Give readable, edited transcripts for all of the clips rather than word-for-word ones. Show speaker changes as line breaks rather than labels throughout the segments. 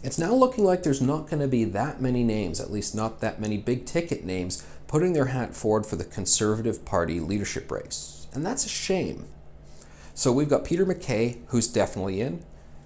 It's now looking like there's not going to be that many names, at least not that many big ticket names, putting their hat forward for the Conservative Party leadership race. And that's a shame. So we've got Peter MacKay, who's definitely in,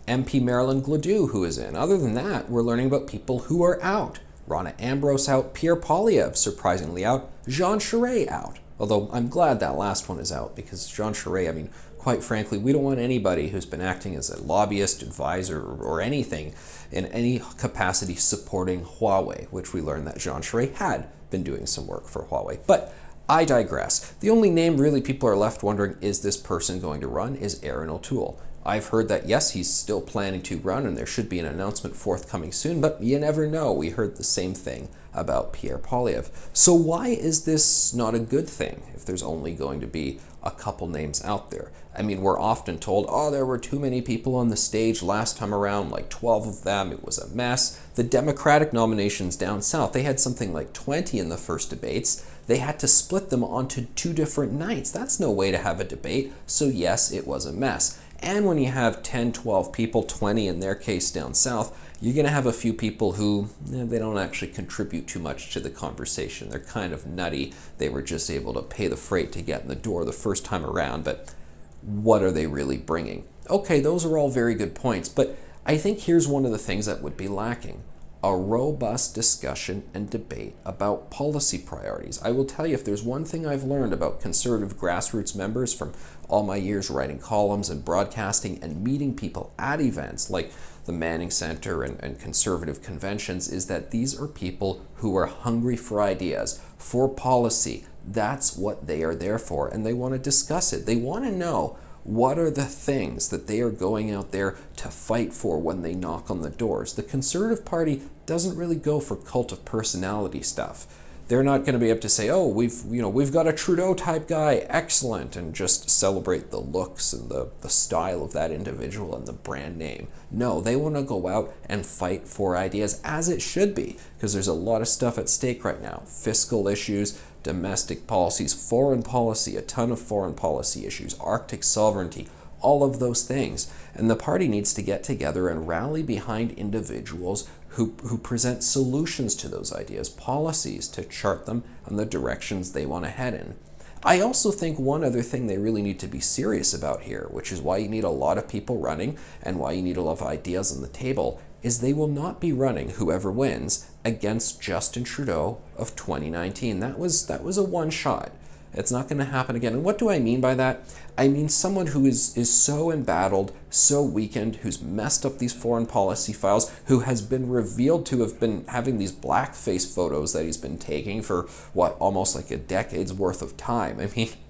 MP Marilyn Gladue, who is in. Other than that, we're learning about people who are out. Rona Ambrose out, Pierre Poilievre surprisingly out, Jean Charest out. Although I'm glad that last one is out, because Jean Charest, quite frankly, we don't want anybody who's been acting as a lobbyist, advisor, or anything in any capacity supporting Huawei, which we learned that Jean Charest had been doing some work for Huawei. But I digress. The only name really people are left wondering, is this person going to run, is Aaron O'Toole. I've heard that, yes, he's still planning to run, and there should be an announcement forthcoming soon, but you never know. We heard the same thing about Pierre Poilievre. So why is this not a good thing if there's only going to be a couple names out there? We're often told, oh, there were too many people on the stage last time around, like 12 of them, it was a mess. The Democratic nominations down south, they had something like 20 in the first debates. They had to split them onto 2 different nights. That's no way to have a debate. So yes, it was a mess. And when you have 10, 12 people, 20 in their case down south, you're going to have a few people who, they don't actually contribute too much to the conversation. They're kind of nutty. They were just able to pay the freight to get in the door the first time around, but what are they really bringing? Okay, those are all very good points, but I think here's one of the things that would be lacking. A robust discussion and debate about policy priorities. I will tell you, if there's one thing I've learned about conservative grassroots members from all my years writing columns and broadcasting and meeting people at events like the Manning Center and conservative conventions, is that these are people who are hungry for ideas, for policy. That's what they are there for, and they want to discuss it. They want to know, what are the things that they are going out there to fight for when they knock on the doors? The Conservative Party doesn't really go for cult of personality stuff. They're not going to be able to say, oh, we've got a Trudeau type guy, excellent, and just celebrate the looks and the style of that individual and the brand name. No, they want to go out and fight for ideas, as it should be, because there's a lot of stuff at stake right now. Fiscal issues, domestic policies, foreign policy, a ton of foreign policy issues, Arctic sovereignty, all of those things. And the party needs to get together and rally behind individuals who present solutions to those ideas, policies to chart them on the directions they want to head in. I also think one other thing they really need to be serious about here, which is why you need a lot of people running and why you need a lot of ideas on the table, is they will not be running, whoever wins, against Justin Trudeau of 2019. That was a one shot. It's not going to happen again. And what do I mean by that? I mean someone who is so embattled, so weakened, who's messed up these foreign policy files, who has been revealed to have been having these blackface photos that he's been taking for, almost like a decade's worth of time.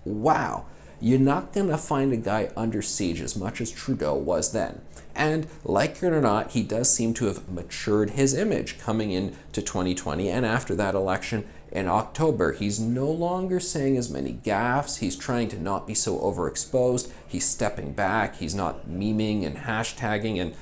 Wow. You're not going to find a guy under siege as much as Trudeau was then. And like it or not, he does seem to have matured his image coming into 2020 and after that election in October. He's no longer saying as many gaffes. He's trying to not be so overexposed. He's stepping back. He's not memeing and hashtagging, and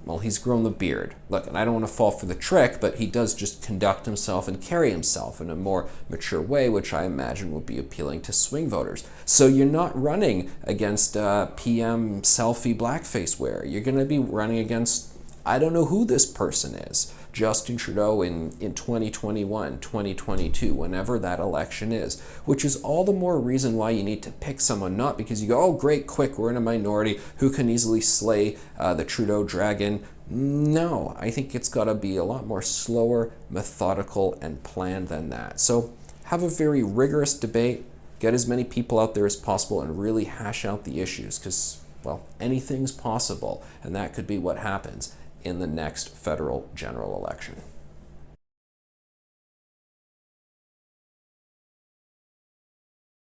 well, he's grown the beard. Look, and I don't want to fall for the trick, but he does just conduct himself and carry himself in a more mature way, which I imagine will be appealing to swing voters. So you're not running against PM selfie blackface wearer. You're going to be running against, I don't know who this person is, Justin Trudeau in 2021, 2022, whenever that election is, which is all the more reason why you need to pick someone, not because you go, oh, great, quick, we're in a minority, who can easily slay the Trudeau dragon. No, I think it's got to be a lot more slower, methodical, and planned than that. So have a very rigorous debate, get as many people out there as possible, and really hash out the issues, because, well, anything's possible, and that could be what happens in the next federal general election.